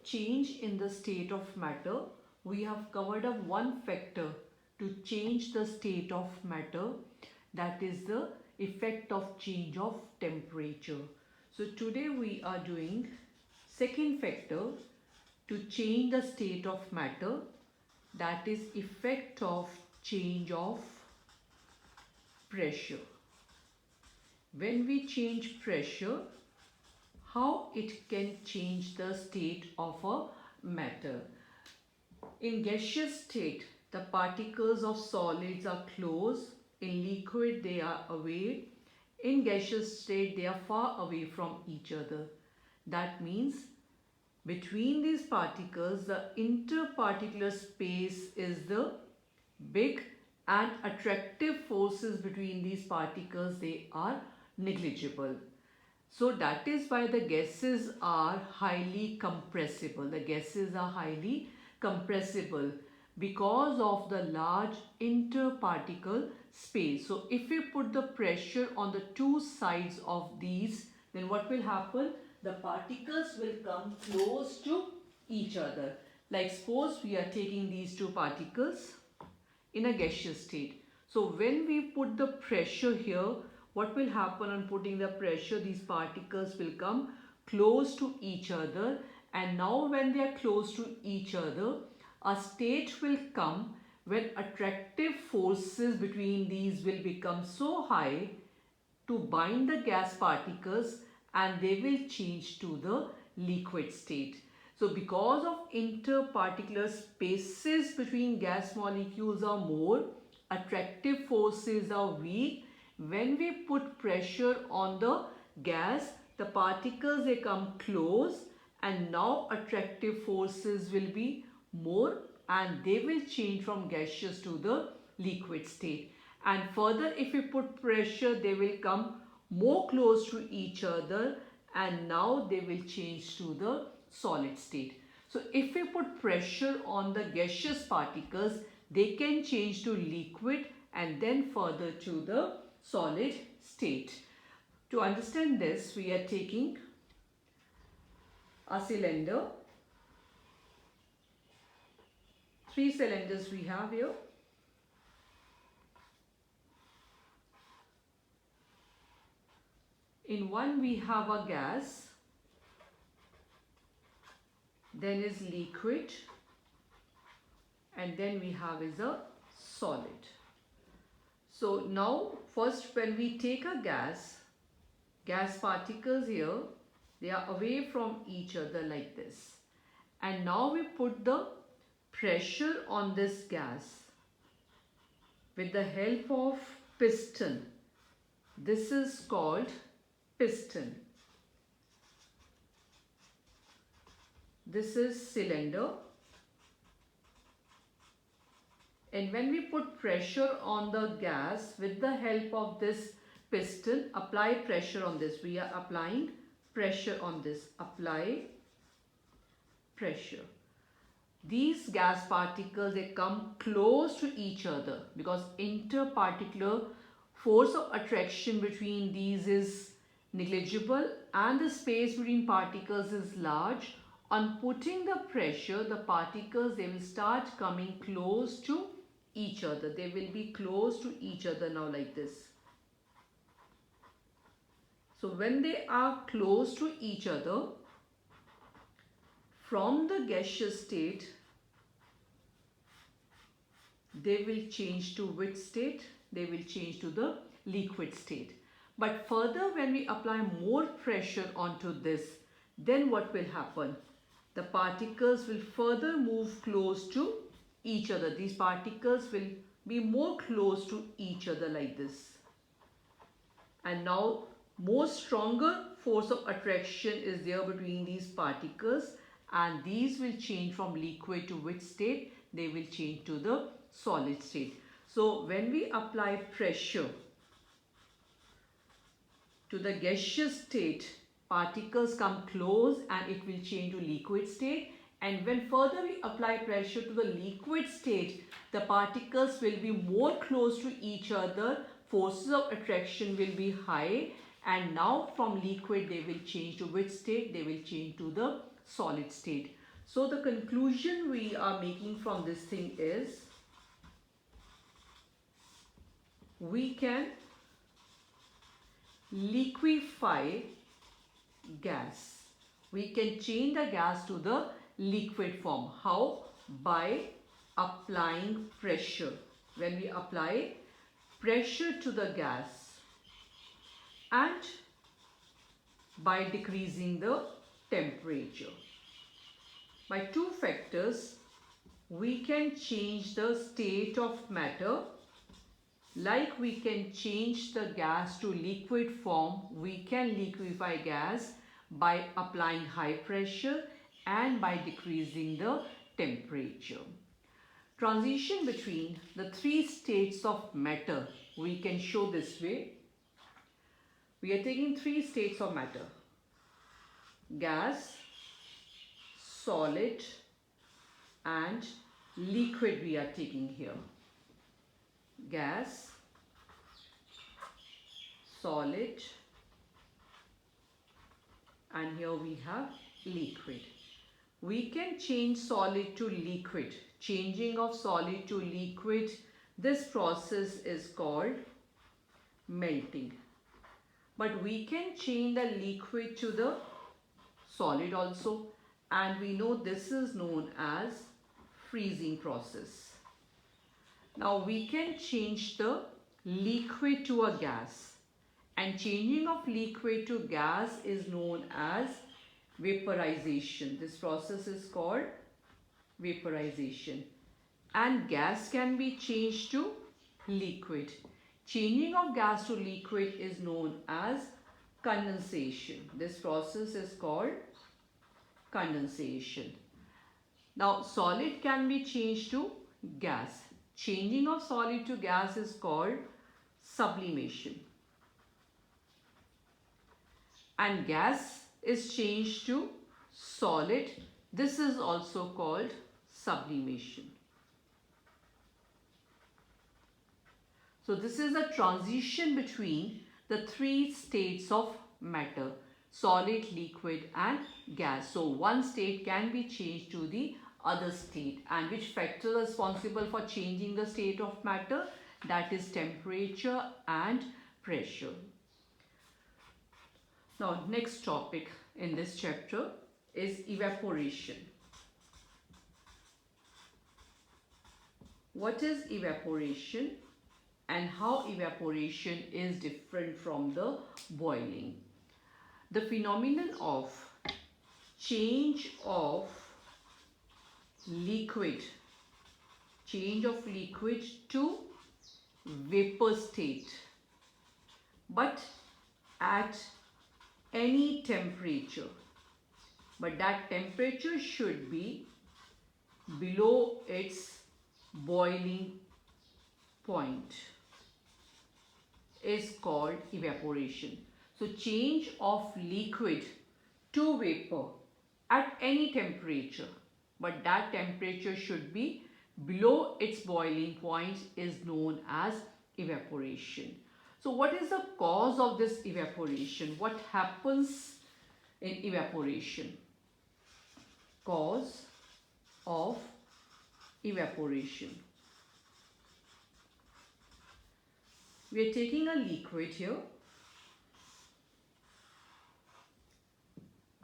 change in the state of matter, we have covered up one factor to change the state of matter, that is the effect of change of temperature. So today we are doing second factor to change the state of matter, that is effect of change of pressure. When we change pressure, how it can change the state of a matter. In gaseous state, the particles of solids are close. In liquid, they are away. In gaseous state, they are far away from each other. That means between these particles, the interparticular space is the big, and attractive forces between these particles, they are negligible. So that is why the gases are highly compressible. The gases are highly compressible because of the large interparticle space. So if we put the pressure on the two sides of these, then what will happen? The particles will come close to each other. Like suppose we are taking these two particles in a gaseous state. So when we put the pressure here, what will happen on putting the pressure? These particles will come close to each other, and now when they are close to each other, a state will come when attractive forces between these will become so high to bind the gas particles, and they will change to the liquid state. So because of interparticular spaces between gas molecules are more, attractive forces are weak. When we put pressure on the gas, the particles, they come close, and now attractive forces will be more, and they will change from gaseous to the liquid state. And further, if we put pressure, they will come more close to each other, and now they will change to the solid state. So if we put pressure on the gaseous particles, they can change to liquid and then further to the solid state. To understand this, we are taking a cylinder. 3 cylinders we have here. In one we have a gas, then is liquid, and then we have is a solid. So now first when we take a gas particles here, they are away from each other like this. And now we put the pressure on this gas with the help of piston. This is called piston. This is cylinder. And when we put pressure on the gas with the help of this piston, apply pressure on this. We are applying pressure on this. Apply pressure. These gas particles, they come close to each other because interparticular force of attraction between these is negligible and the space between particles is large. On putting the pressure, the particles, they will start coming close to each other. They will be close to each other now like this. So when they are close to each other, from the gaseous state, they will change to which state? They will change to the liquid state. But further, when we apply more pressure onto this, then what will happen? The particles will further move close to each other. These particles will be more close to each other like this. And now more stronger force of attraction is there between these particles, and these will change from liquid to which state? They will change to the solid state. So when we apply pressure to the gaseous state, particles come close and it will change to liquid state. And when further we apply pressure to the liquid state, the particles will be more close to each other, forces of attraction will be high, and now from liquid they will change to which state? They will change to the solid state. So the conclusion we are making from this thing is we can liquefy gas. We can change the gas to the liquid form. How? By applying pressure. When we apply pressure to the gas and by decreasing the temperature. By two factors, we can change the state of matter. Like we can change the gas to liquid form, we can liquefy gas by applying high pressure and by decreasing the temperature. Transition between the three states of matter we can show this way. We are taking three states of matter: gas, solid and liquid we are taking here. Gas, solid and here we have liquid. We can change solid to liquid. Changing of solid to liquid, this process is called melting. But we can change the liquid to the solid also, and we know this is known as freezing process. Now we can change the liquid to a gas, and changing of liquid to gas is known as vaporization. This process is called vaporization. And gas can be changed to liquid. Changing of gas to liquid is known as condensation. This process is called condensation. Now solid can be changed to gas. Changing of solid to gas is called sublimation. And gas is changed to solid. This is also called sublimation. So this is a transition between the three states of matter: solid, liquid and gas. So one state can be changed to the other state. And which factor is responsible for changing the state of matter? That is temperature and pressure. Now next topic in this chapter is evaporation. What is evaporation and how evaporation is different from the boiling? The phenomenon of change of liquid to vapor state, but at any temperature, but that temperature should be below its boiling point, is called evaporation. So change of liquid to vapor at any temperature, but that temperature should be below its boiling point is known as evaporation. So what is the cause of this evaporation? What happens in evaporation? Cause of evaporation. We are taking a liquid here.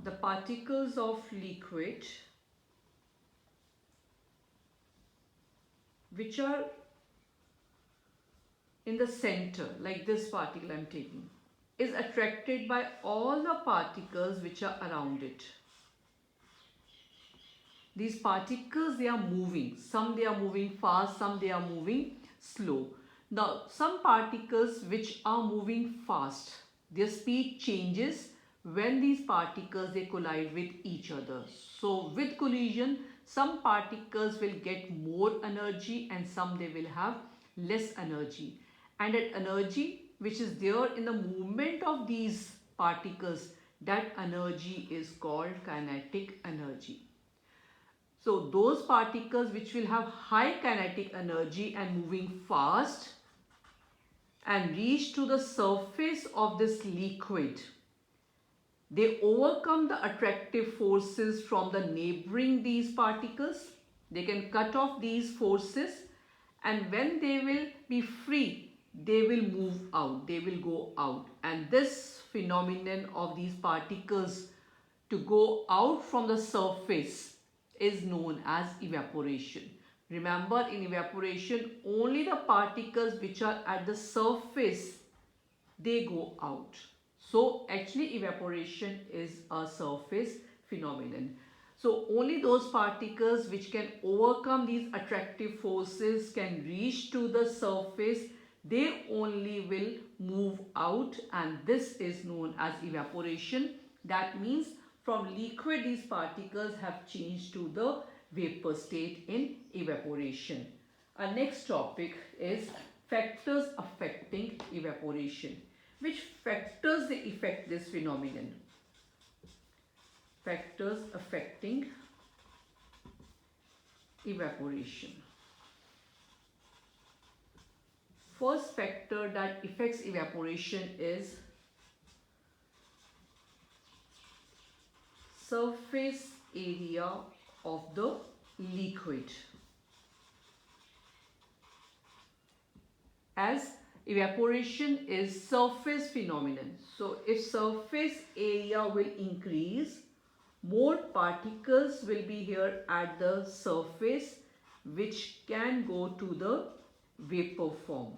The particles of liquid which are in the center, like this particle I am taking, is attracted by all the particles which are around it. These particles, they are moving. Some they are moving fast, some they are moving slow. Now some particles which are moving fast, their speed changes when these particles they collide with each other. So with collision, some particles will get more energy and some they will have less energy. And that energy which is there in the movement of these particles, that energy is called kinetic energy. So those particles which will have high kinetic energy and moving fast and reach to the surface of this liquid, They overcome the attractive forces from the neighboring these particles. They can cut off these forces, and when they will be free, they will move out, they will go out. And this phenomenon of these particles to go out from the surface is known as evaporation. Remember, in evaporation, only the particles which are at the surface, they go out. So actually evaporation is a surface phenomenon. So only those particles which can overcome these attractive forces can reach to the surface, they only will move out, and this is known as evaporation. That means from liquid these particles have changed to the vapor state in evaporation. Our next topic is factors affecting evaporation. Which factors they affect this phenomenon? Factors affecting evaporation. First factor that affects evaporation is surface area of the liquid. As evaporation is surface phenomenon, so if surface area will increase, more particles will be here at the surface which can go to the vapor form.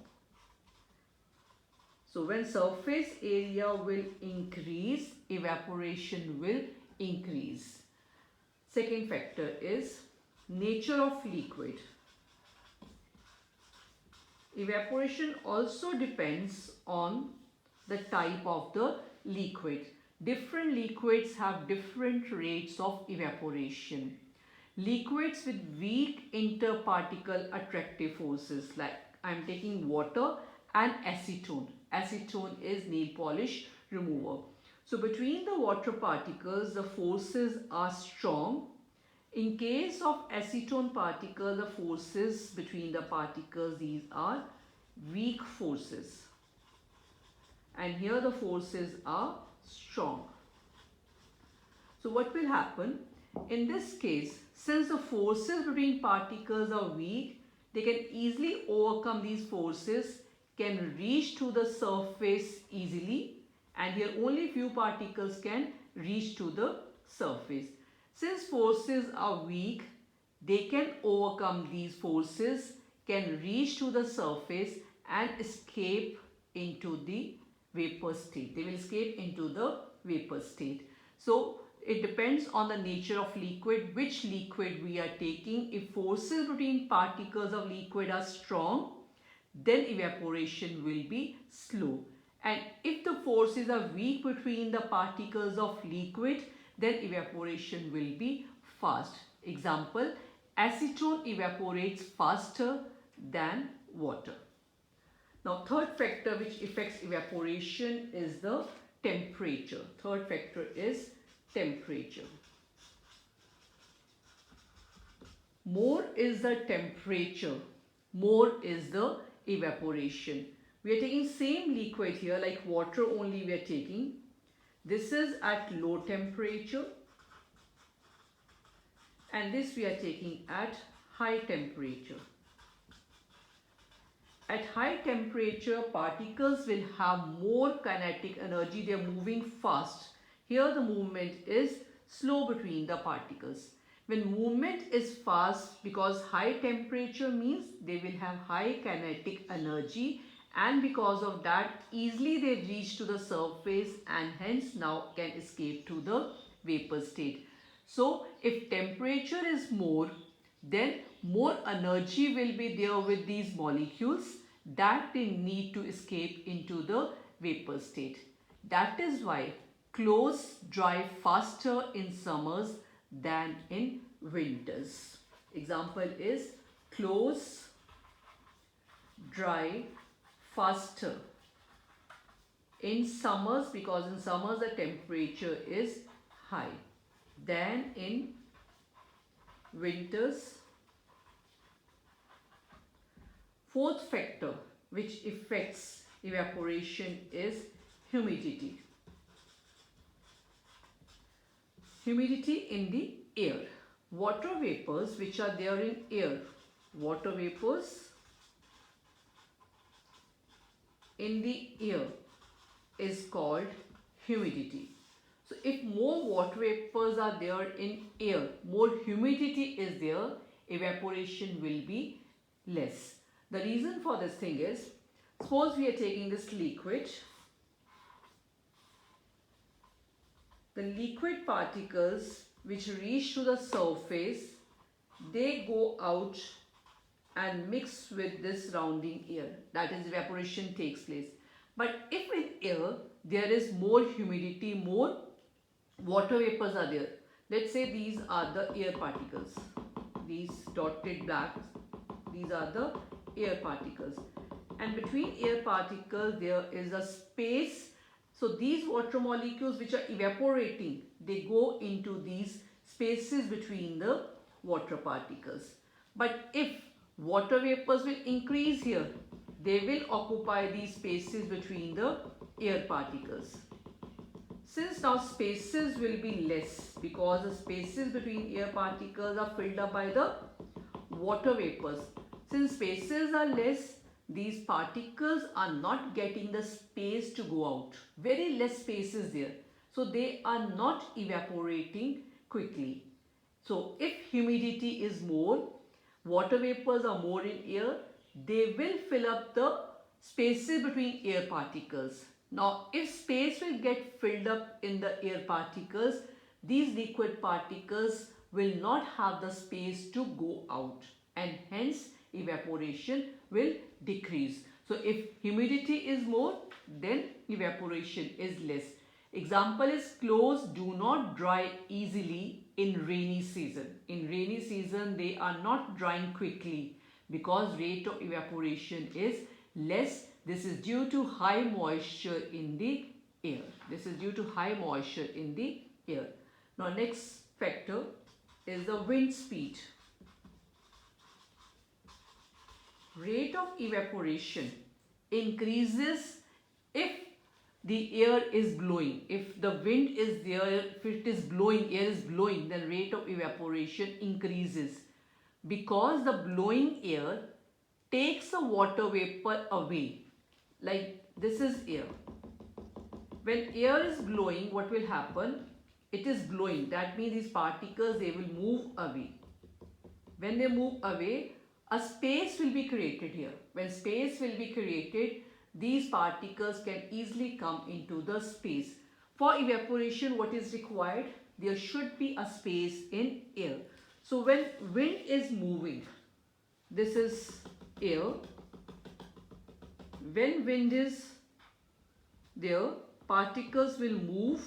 So when surface area will increase, evaporation will increase. Second factor is nature of liquid. Evaporation also depends on the type of the liquid. Different liquids have different rates of evaporation. Liquids with weak interparticle attractive forces, like I am taking water and acetone. Acetone is nail polish remover. So between the water particles, the forces are strong. In case of acetone particle, the forces between the particles, these are weak forces. And here the forces are strong. So what will happen? In this case, since the forces between particles are weak, they can easily overcome these forces, can reach to the surface easily, and here only few particles can reach to the surface. Since forces are weak, they can overcome these forces, can reach to the surface and escape into the vapor state. They will escape into the vapor state. So it depends on the nature of liquid, which liquid we are taking. If forces between particles of liquid are strong, then evaporation will be slow. And if the forces are weak between the particles of liquid, then evaporation will be fast. Example, acetone evaporates faster than water. Now, third factor which affects evaporation is the temperature. Third factor is temperature. More is the temperature, more is the evaporation. We are taking same liquid here, like water only we are taking. This is at low temperature, and this we are taking at high temperature. At high temperature, particles will have more kinetic energy. They are moving fast. Here the movement is slow between the particles. When movement is fast, because high temperature means they will have high kinetic energy, and because of that easily they reach to the surface and hence now can escape to the vapor state. So if temperature is more, then more energy will be there with these molecules that they need to escape into the vapor state. That is why clothes dry faster in summers than in winters. Example is clothes dry faster in summers, because in summers the temperature is high, than in winters. Fourth factor which affects evaporation is humidity. Humidity in the air. Water vapors which are there in air. Water vapors in the air is called humidity. So if more water vapors are there in air, more humidity is there, evaporation will be less. The reason for this thing is, suppose we are taking this liquid. The liquid particles which reach to the surface, they go out and mix with this surrounding air. That is, evaporation takes place. But if in air there is more humidity, more water vapors are there. Let's say these are the air particles. These dotted blacks, these are the air particles. And between air particles there is a space. So these water molecules which are evaporating, they go into these spaces between the water particles. But if water vapors will increase here, they will occupy these spaces between the air particles. Since now spaces will be less because the spaces between air particles are filled up by the water vapors. Since spaces are less, these particles are not getting the space to go out. Very less space is there. So they are not evaporating quickly. So if humidity is more, water vapors are more in air, they will fill up the spaces between air particles. Now if space will get filled up in the air particles, these liquid particles will not have the space to go out, and hence evaporation will decrease. So if humidity is more, then evaporation is less. Example is, clothes do not dry easily in rainy season. In rainy season they are not drying quickly because rate of evaporation is less. This is due to high moisture in the air. This is due to high moisture in the air. Now next factor is the wind speed. Rate of evaporation increases if the air is blowing. If the wind is there, if it is blowing, air is blowing, then rate of evaporation increases because the blowing air takes the water vapor away. Like this is air. When air is blowing, what will happen? It is blowing. That means these particles, they will move away. When they move away, a space will be created here. When space will be created, these particles can easily come into the space. For evaporation, what is required? There should be a space in air. So when wind is moving, this is air. When wind is there, particles will move.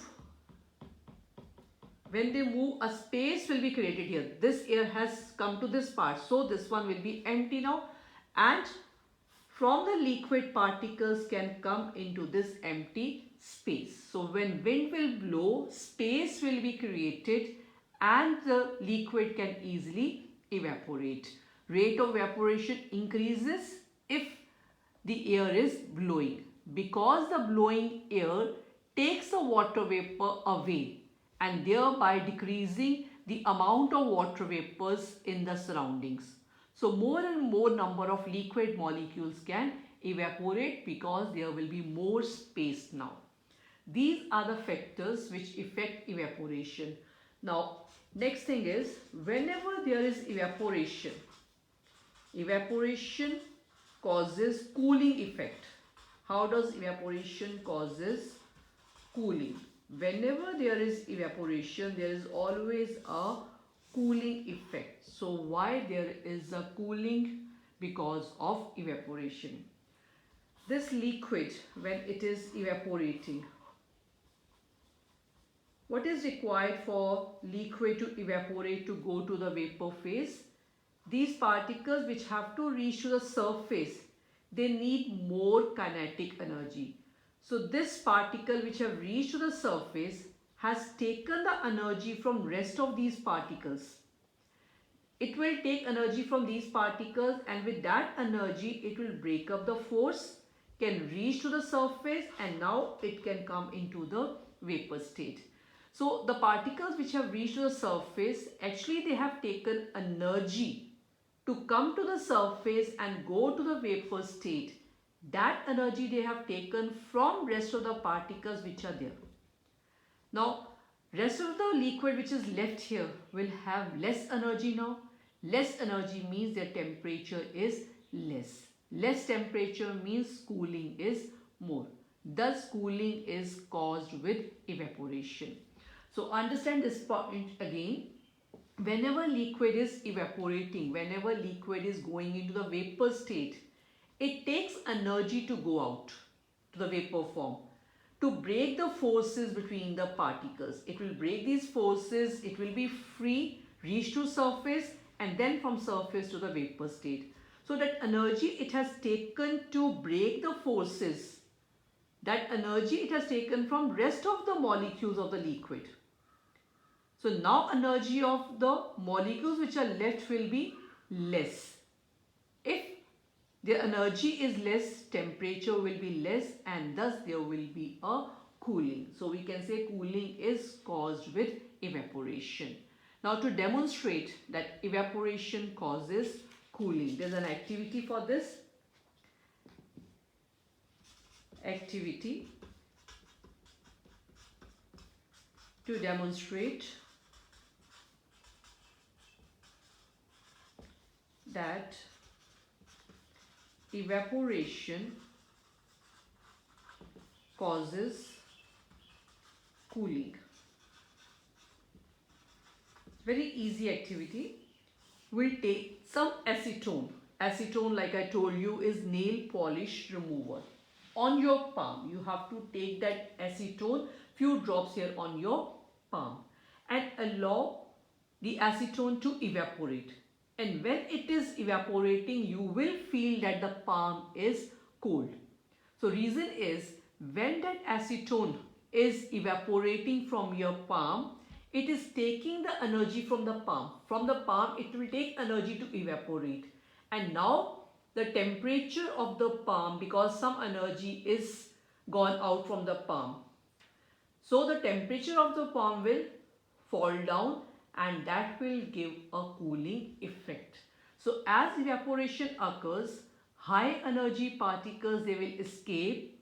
When they move, a space will be created here. This air has come to this part, so this one will be empty now, and from the liquid, particles can come into this empty space. So when wind will blow, space will be created and the liquid can easily evaporate. Rate of evaporation increases if the air is blowing, because the blowing air takes the water vapor away and thereby decreasing the amount of water vapors in the surroundings. So more and more number of liquid molecules can evaporate because there will be more space now. These are the factors which affect evaporation. Now next thing is, whenever there is evaporation, evaporation causes cooling effect. How does evaporation causes cooling? Whenever there is evaporation, there is always a cooling effect. So why there is a cooling? Because of evaporation. This liquid, when it is evaporating, what is required for liquid to evaporate to go to the vapor phase? These particles which have to reach to the surface, they need more kinetic energy. So this particle which have reached to the surface has taken the energy from rest of these particles. It will take energy from these particles, and with that energy it will break up the force, can reach to the surface, and now it can come into the vapor state. So the particles which have reached the surface, actually they have taken energy to come to the surface and go to the vapor state. That energy they have taken from rest of the particles which are there. Now, rest of the liquid which is left here will have less energy now. Less energy means their temperature is less. Less temperature means cooling is more. Thus, cooling is caused with evaporation. So, understand this point again. Whenever liquid is evaporating, whenever liquid is going into the vapor state, it takes energy to go out to the vapor form, to break the forces between the particles. It will break these forces, it will be free, reach to surface, and then from surface to the vapor state. So that energy it has taken to break the forces, that energy it has taken from rest of the molecules of the liquid. So now energy of the molecules which are left will be less. If the energy is less, temperature will be less, and thus there will be a cooling. So we can say cooling is caused with evaporation. Now to demonstrate that evaporation causes cooling, there's an activity for this. Activity to demonstrate that evaporation causes cooling. Very easy activity. We'll take some acetone. Acetone, like I told you, is nail polish remover. On your palm, you have to take that acetone, few drops here on your palm, and allow the acetone to evaporate. And when it is evaporating, you will feel that the palm is cold. So reason is, when that acetone is evaporating from your palm, it is taking the energy from the palm. From the palm, it will take energy to evaporate. And now the temperature of the palm, because some energy is gone out from the palm, so the temperature of the palm will fall down, and that will give a cooling effect. So as evaporation occurs, high energy particles, they will escape.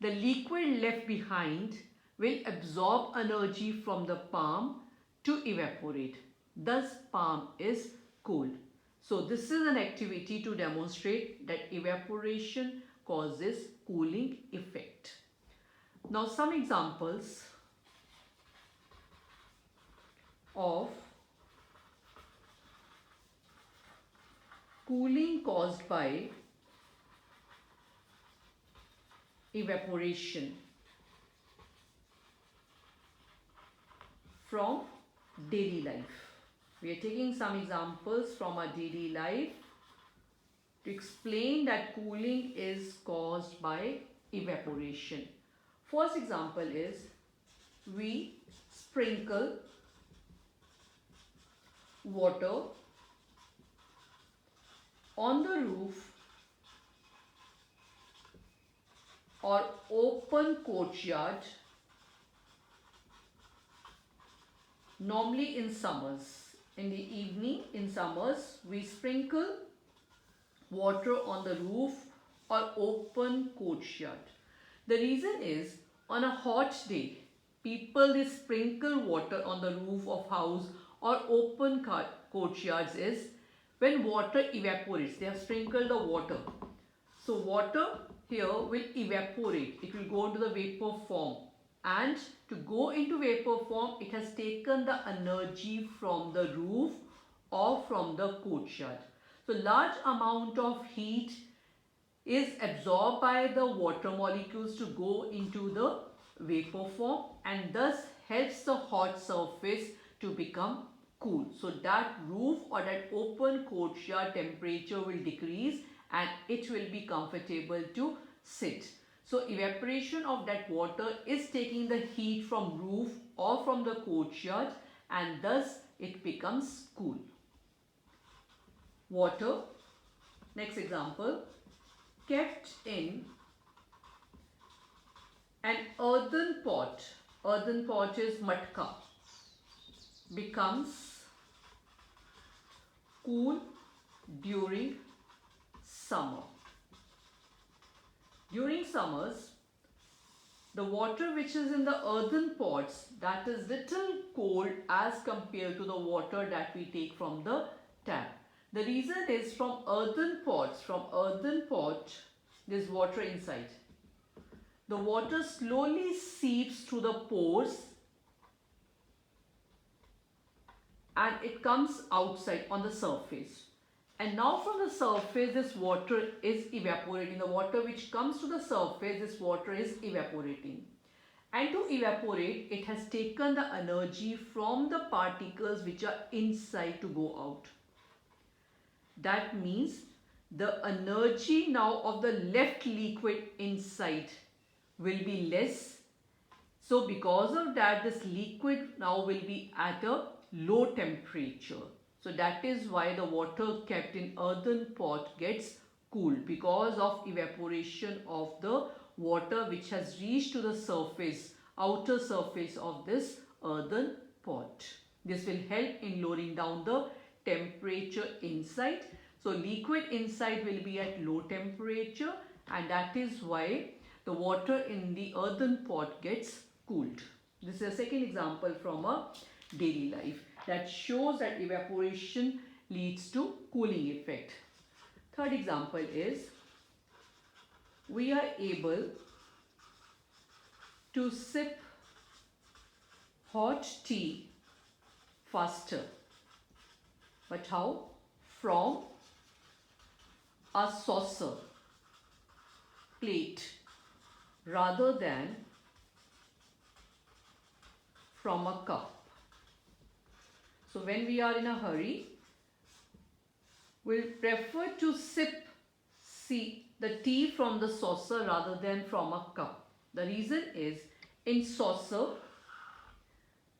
The liquid left behind will absorb energy from the palm to evaporate. Thus palm is cold. So this is an activity to demonstrate that evaporation causes cooling effect. Now some examples of cooling caused by evaporation from daily life. We are taking some examples from our daily life to explain that cooling is caused by evaporation. First example is, we sprinkle water on the roof or open courtyard, normally in summers. In the evening, in summers, we sprinkle water on the roof or open courtyard. The reason is, on a hot day, people they sprinkle water on the roof of house or open courtyards is when water evaporates. They have sprinkled the water. So water here will evaporate. It will go into the vapor form. And to go into vapor form, it has taken the energy from the roof or from the courtyard. So large amount of heat is absorbed by the water molecules to go into the vapor form, and thus helps the hot surface to become cool. So that roof or that open courtyard temperature will decrease and it will be comfortable to sit. So evaporation of that water is taking the heat from roof or from the courtyard, and thus it becomes cool. Water, next example, kept in an earthen pot. earthen pot is matka, becomes cool during summer. During summers, the water which is in the earthen pots, that is little cold as compared to the water that we take from the tap. The reason is from earthen pot, there's water inside. The water slowly seeps through the pores and it comes outside on the surface. And now from the surface, this water is evaporating. The water which comes to the surface, this water is evaporating. And to evaporate, it has taken the energy from the particles which are inside to go out. That means the energy now of the left liquid inside will be less. So because of that, this liquid now will be at a low temperature. So that is why the water kept in earthen pot gets cooled, because of evaporation of the water which has reached to the surface, outer surface of this earthen pot. This will help in lowering down the temperature inside. So liquid inside will be at low temperature, and that is why the water in the earthen pot gets cooled. This is a second example from a daily life that shows that evaporation leads to cooling effect. Third example is, we are able to sip hot tea faster. But how? From a saucer, plate, rather than from a cup. So when we are in a hurry, we'll prefer to sip the tea from the saucer rather than from a cup. The reason is, in saucer,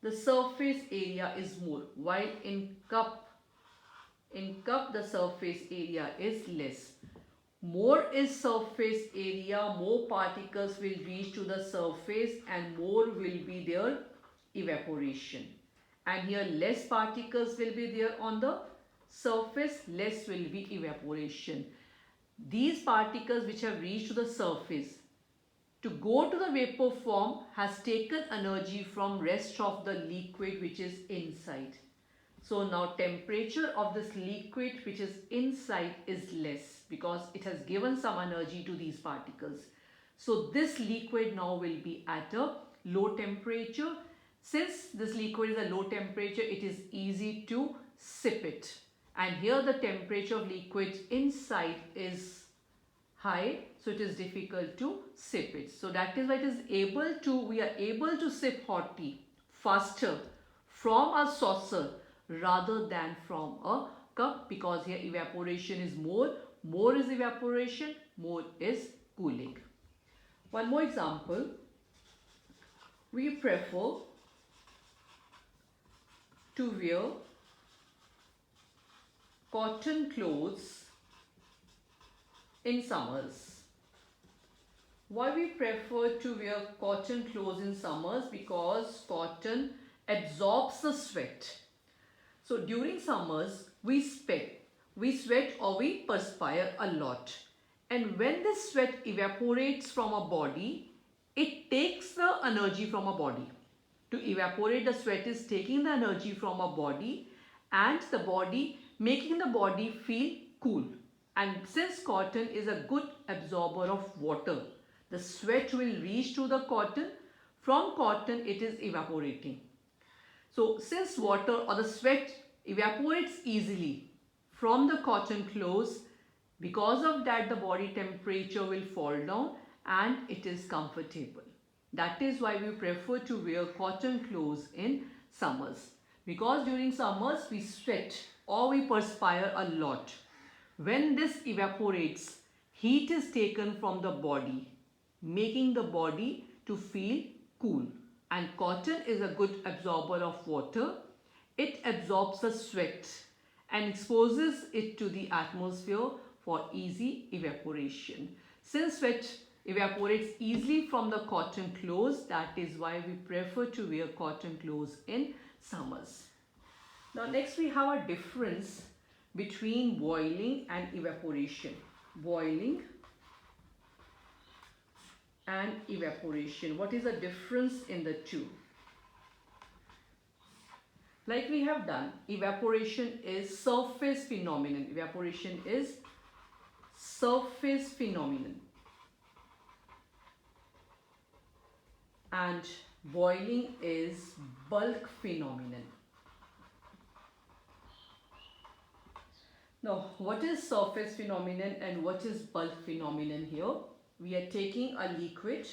the surface area is more, while in cup the surface area is less. More is surface area, more particles will reach to the surface and more will be their evaporation. And here less particles will be there on the surface, less will be evaporation. These particles which have reached to the surface, to go to the vapor form, has taken energy from rest of the liquid which is inside. So now temperature of this liquid which is inside is less, because it has given some energy to these particles. So this liquid now will be at a low temperature. Since this liquid is a low temperature, it is easy to sip it. And here the temperature of liquid inside is high, so it is difficult to sip it. So that is why we are able to sip hot tea faster from a saucer rather than from a cup, because here evaporation is more. More is evaporation, more is cooling. One more example. We prefer to wear cotton clothes in summers. Why we prefer to wear cotton clothes in summers? Because cotton absorbs the sweat. So during summers we sweat or we perspire a lot. And when this sweat evaporates from a body, it takes the energy from a body. To evaporate, the sweat is taking the energy from a body and the body, making the body feel cool. And since cotton is a good absorber of water, the sweat will reach to the cotton. From cotton it is evaporating. So since water or the sweat evaporates easily from the cotton clothes, because of that the body temperature will fall down and it is comfortable. That is why we prefer to wear cotton clothes in summers. Because during summers we sweat or we perspire a lot. When this evaporates, heat is taken from the body, making the body to feel cool. And cotton is a good absorber of water. It absorbs the sweat and exposes it to the atmosphere for easy evaporation. Since sweat evaporates easily from the cotton clothes. That is why we prefer to wear cotton clothes in summers. Now next we have a difference between boiling and evaporation. Boiling and evaporation. What is the difference in the two? Like we have done, evaporation is surface phenomenon. Evaporation is surface phenomenon. And boiling is bulk phenomenon. Now, what is surface phenomenon and what is bulk phenomenon here? We are taking a liquid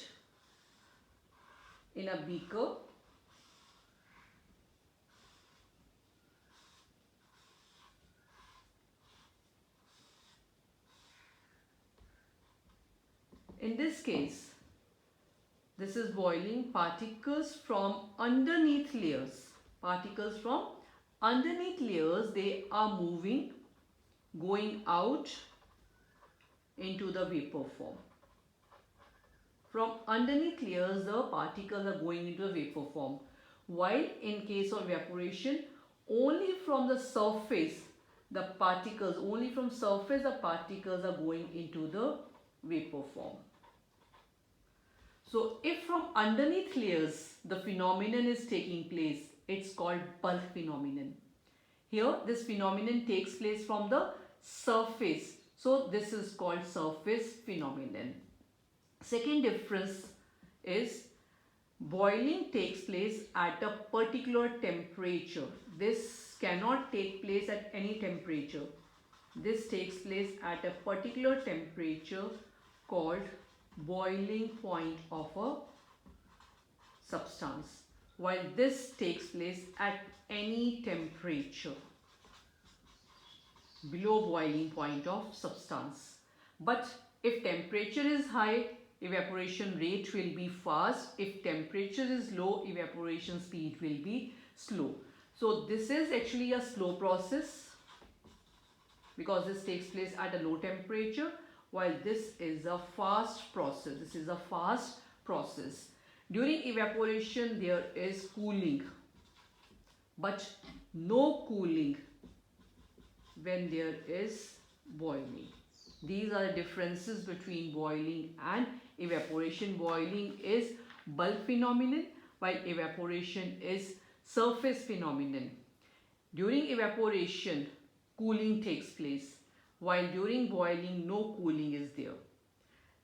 in a beaker. In this case, this is boiling. Particles from underneath layers. Particles from underneath layers, they are moving, going out into the vapor form. From underneath layers, the particles are going into the vapor form. While in case of evaporation, only from the surface, the particles are going into the vapor form. So if from underneath layers the phenomenon is taking place, it's called bulk phenomenon. Here this phenomenon takes place from the surface. So this is called surface phenomenon. Second difference is boiling takes place at a particular temperature. This cannot take place at any temperature. This takes place at a particular temperature called boiling point of a substance, while this takes place at any temperature below boiling point of substance. But if temperature is high, evaporation rate will be fast. If temperature is low, evaporation speed will be slow. So this is actually a slow process because this takes place at a low temperature, while this is a fast process. During evaporation there is cooling, but no cooling when there is boiling. These are the differences between boiling and evaporation. Boiling is bulk phenomenon, while evaporation is surface phenomenon. During evaporation, cooling takes place, while during boiling, no cooling is there.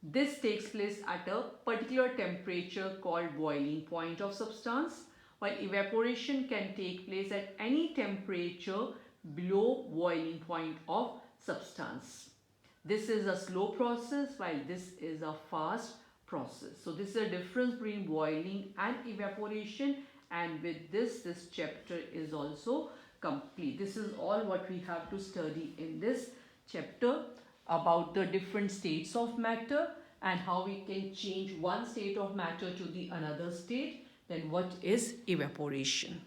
This takes place at a particular temperature called boiling point of substance, while evaporation can take place at any temperature below boiling point of substance. This is a slow process, while this is a fast process. So this is a difference between boiling and evaporation, and with this chapter is also complete. This is all what we have to study in this chapter about the different states of matter and how we can change one state of matter to the another state. Then what is evaporation?